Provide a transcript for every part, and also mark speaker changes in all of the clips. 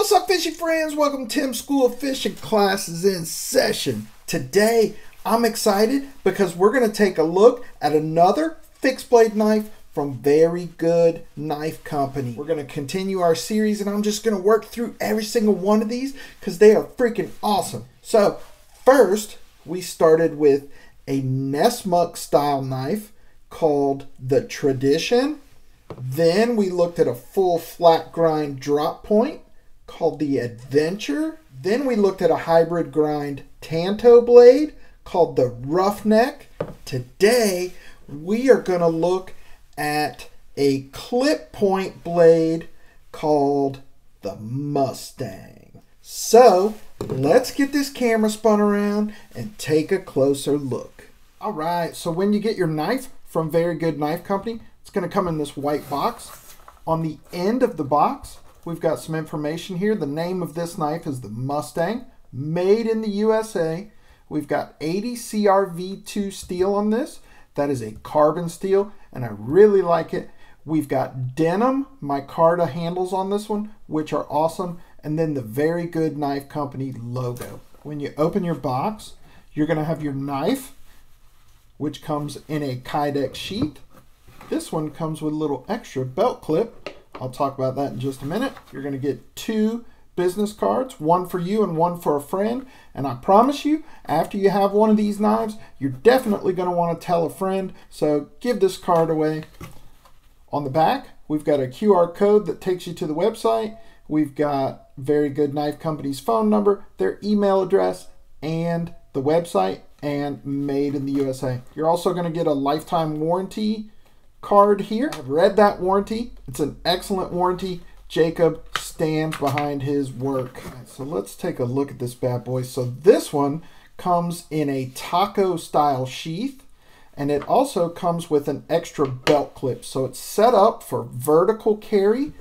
Speaker 1: What's up, fishing friends? Welcome to Tim's School of Fishing. Class is in session. Today, I'm excited because we're going to take a look at another fixed blade knife from Very Good Knife Company. We're going to continue our series, and I'm just going to work through every single one of these because they are freaking awesome. So, first, we started with a Nessmuck style knife called the Tradition. Then we looked at a full flat grind drop point called the Adventure. Then we looked at a hybrid grind Tanto blade called the Roughneck. Today we are going to look at a clip point blade called the Mustang. So let's get this camera spun around and take a closer look. Alright, so when you get your knife from Very Good Knife Company, it's going to come in this white box. On the end of the box, we've got some information here. The name of this knife is the Mustang, made in the USA. We've got 80 CRV2 steel on this. That is a carbon steel, and I really like it. We've got denim micarta handles on this one, which are awesome, and then the Very Good Knife Company logo. When you open your box, you're going to have your knife, which comes in a Kydex sheath. This one comes with a little extra belt clip. I'll talk about that in just a minute. You're going to get 2 business cards, one for you and one for a friend. And I promise you, after you have one of these knives, you're definitely going to want to tell a friend. So give this card away. On the back, we've got a QR code that takes you to the website. We've got Very Good Knife Company's phone number, their email address, and the website, and made in the USA. You're also going to get a lifetime warranty card here. I've read that warranty. It's an excellent warranty. Jacob stands behind his work. Right, so let's take a look at this bad boy. So this one comes in a taco style sheath, and it also comes with an extra belt clip. So it's set up for vertical carry,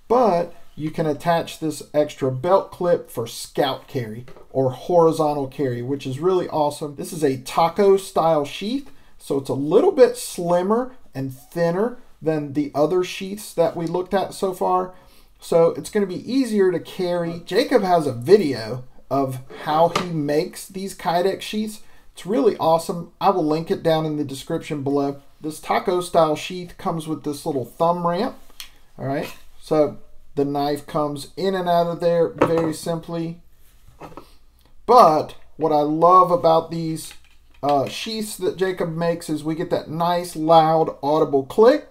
Speaker 1: but you can attach this extra belt clip for scout carry or horizontal carry, which is really awesome. This is a taco style sheath, so it's a little bit slimmer and thinner than the other sheaths that we looked at so far. So it's going to be easier to carry. Jacob has a video of how he makes these Kydex sheaths. It's really awesome. I will link it down in the description below. This taco style sheath comes with this little thumb ramp. All right, so the knife comes in and out of there very simply. But what I love about these sheaths that Jacob makes is we get that nice loud audible click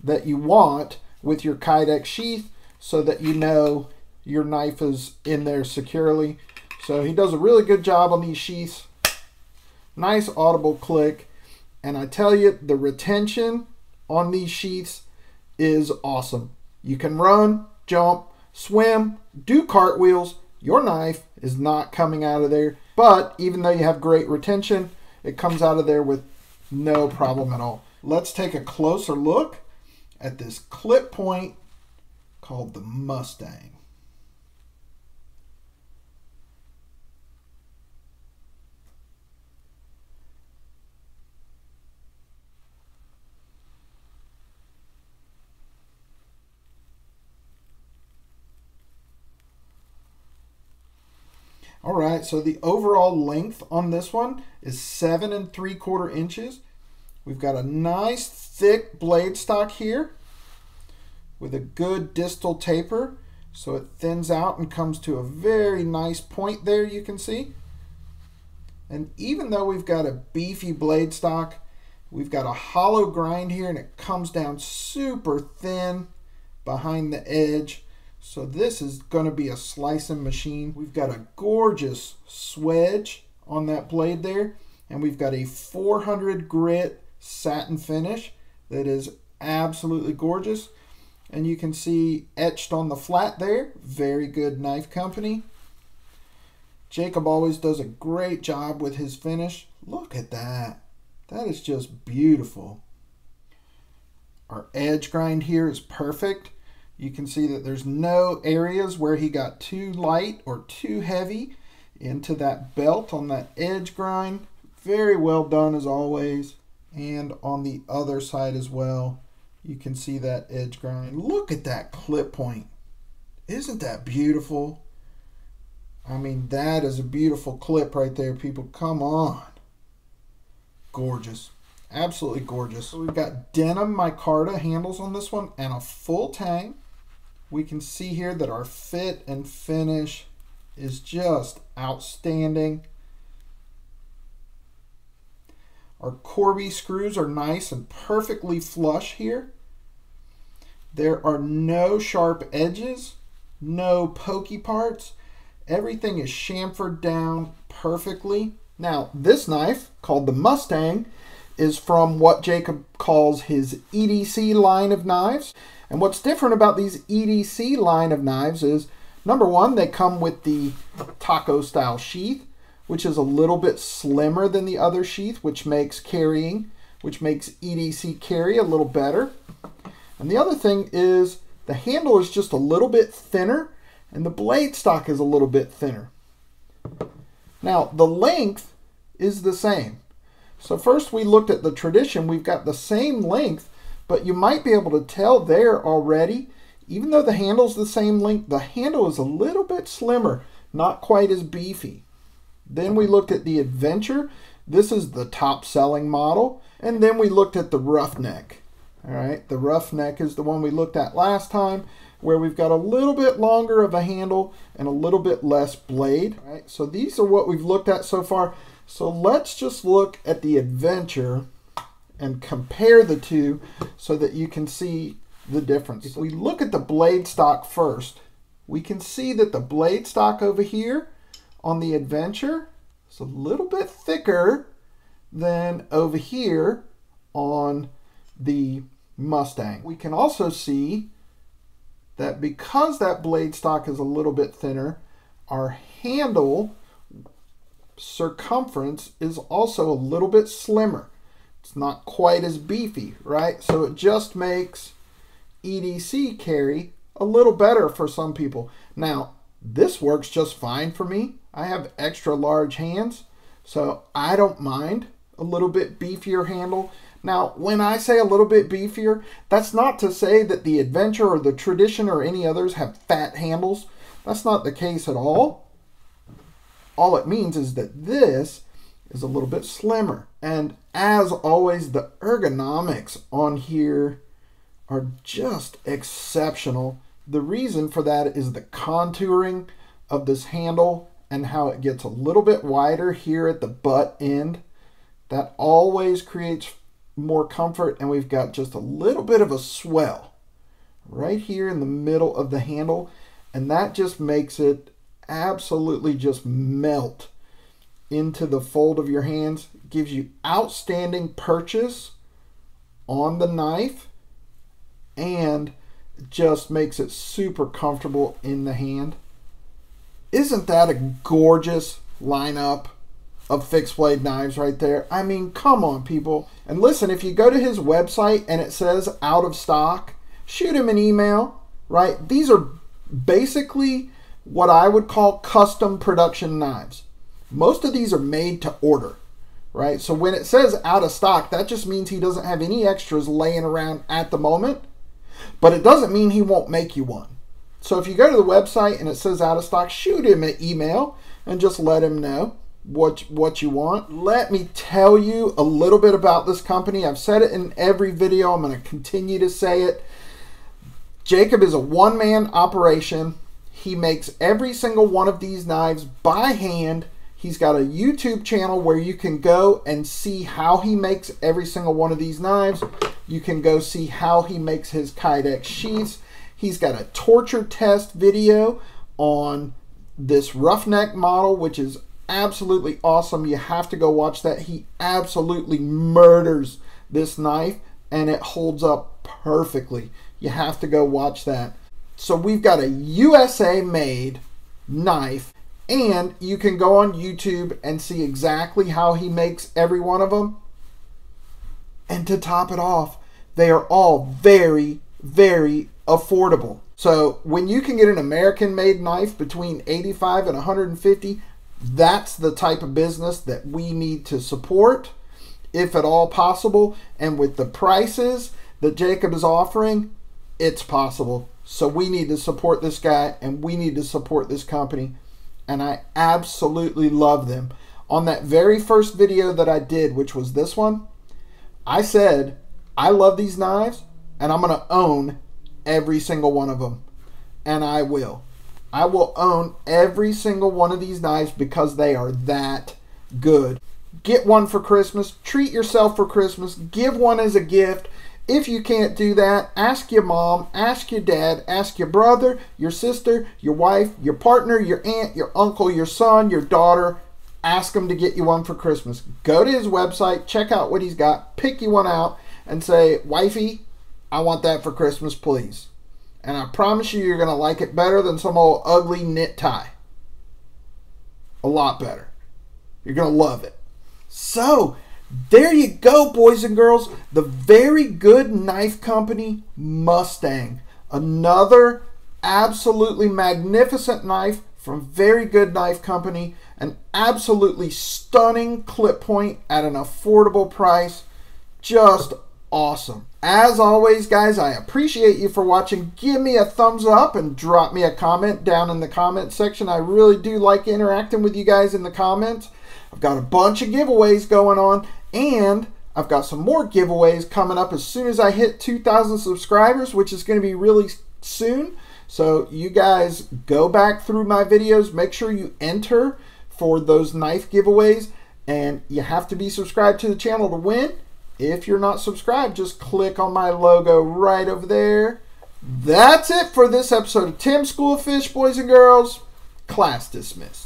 Speaker 1: that you want with your Kydex sheath so that you know your knife is in there securely. So he does a really good job on these sheaths. Nice audible click, and I tell you, the retention on these sheaths is awesome. You can run, jump, swim, do cartwheels. Your knife is not coming out of there. But even though you have great retention, it comes out of there with no problem at all. Let's take a closer look at this clip point called the Mustang. All right, so the overall length on this one is 7 3/4 inches. We've got a nice thick blade stock here with a good distal taper, so it thins out and comes to a very nice point there, you can see. And even though we've got a beefy blade stock, we've got a hollow grind here, and it comes down super thin behind the edge. So this is going to be a slicing machine. We've got a gorgeous swedge on that blade there, and we've got a 400 grit satin finish that is absolutely gorgeous. And you can see etched on the flat there, Very Good Knife Company. Jacob always does a great job with his finish. Look at that. That is just beautiful. Our edge grind here is perfect. You can see that there's no areas where he got too light or too heavy into that belt on that edge grind. Very well done as always. And on the other side as well, you can see that edge grind. Look at that clip point. Isn't that beautiful? I mean, that is a beautiful clip right there, people. Come on. Gorgeous. Absolutely gorgeous. So we've got denim micarta handles on this one and a full tang. We can see here that our fit and finish is just outstanding. Our Corby screws are nice and perfectly flush here. There are no sharp edges, no pokey parts. Everything is chamfered down perfectly. Now, this knife, called the Mustang, is from what Jacob calls his EDC line of knives. And what's different about these EDC line of knives is, number one, they come with the taco style sheath, which is a little bit slimmer than the other sheath, which makes EDC carry a little better. And the other thing is the handle is just a little bit thinner and the blade stock is a little bit thinner. Now, the length is the same. So first we looked at the tradition. We've got the same length, but you might be able to tell there already, even though the handle's the same length, the handle is a little bit slimmer, not quite as beefy. Then we looked at the Adventure. This is the top selling model. And then we looked at the Roughneck. All right, the Roughneck is the one we looked at last time, where we've got a little bit longer of a handle and a little bit less blade. All right, so these are what we've looked at so far. So let's just look at the Adventure and compare the two so that you can see the difference. If we look at the blade stock first, we can see that the blade stock over here on the Adventure is a little bit thicker than over here on the Mustang. We can also see that because that blade stock is a little bit thinner, our handle circumference is also a little bit slimmer. It's not quite as beefy, right? So it just makes EDC carry a little better for some people. Now, this works just fine for me. I have extra large hands, so I don't mind a little bit beefier handle. Now, when I say a little bit beefier, that's not to say that the Adventure or the Tradition or any others have fat handles. That's not the case at all. All it means is that this is a little bit slimmer. And as always, the ergonomics on here are just exceptional. The reason for that is the contouring of this handle and how it gets a little bit wider here at the butt end. That always creates more comfort, and we've got just a little bit of a swell right here in the middle of the handle, and that just makes it absolutely just melt into the fold of your hands. It gives you outstanding purchase on the knife and just makes it super comfortable in the hand. Isn't that a gorgeous lineup of fixed blade knives right there? I mean, come on, people. And listen, if you go to his website and it says out of stock, shoot him an email, right? These are basically what I would call custom production knives. Most of these are made to order, right? So when it says out of stock, that just means he doesn't have any extras laying around at the moment, but it doesn't mean he won't make you one. So if you go to the website and it says out of stock, shoot him an email and just let him know what you want. Let me tell you a little bit about this company. I've said it in every video. I'm going to continue to say it. Jacob is a one-man operation. He makes every single one of these knives by hand. He's got a YouTube channel where you can go and see how he makes every single one of these knives. You can go see how he makes his Kydex sheaths. He's got a torture test video on this Roughneck model, which is absolutely awesome. You have to go watch that. He absolutely murders this knife and it holds up perfectly. You have to go watch that. So we've got a USA made knife, and you can go on YouTube and see exactly how he makes every one of them. And to top it off, they are all very, very affordable. So when you can get an American made knife between $85 and $150, that's the type of business that we need to support, if at all possible. And with the prices that Jacob is offering, it's possible. So we need to support this guy and we need to support this company. And I absolutely love them. On that very first video that I did, which was this one, I said, I love these knives and I'm going to own every single one of them. And I will. I will own every single one of these knives because they are that good. Get one for Christmas. Treat yourself for Christmas. Give one as a gift. If you can't do that, ask your mom, ask your dad, ask your brother, your sister, your wife, your partner, your aunt, your uncle, your son, your daughter. Ask them to get you one for Christmas. Go to his website, check out what he's got, pick you one out, and say, wifey, I want that for Christmas, please. And I promise you, you're going to like it better than some old ugly knit tie. A lot better. You're going to love it. So, there you go, boys and girls. The Very Good Knife Company Mustang. Another absolutely magnificent knife from Very Good Knife Company. An absolutely stunning clip point at an affordable price. Just awesome. As always, guys, I appreciate you for watching. Give me a thumbs up and drop me a comment down in the comment section. I really do like interacting with you guys in the comments. I've got a bunch of giveaways going on, and I've got some more giveaways coming up as soon as I hit 2,000 subscribers, which is going to be really soon. So you guys go back through my videos, make sure you enter for those knife giveaways, and you have to be subscribed to the channel to win. If you're not subscribed, just click on my logo right over there. That's it for this episode of Tim's School of Fish, boys and girls. Class dismissed.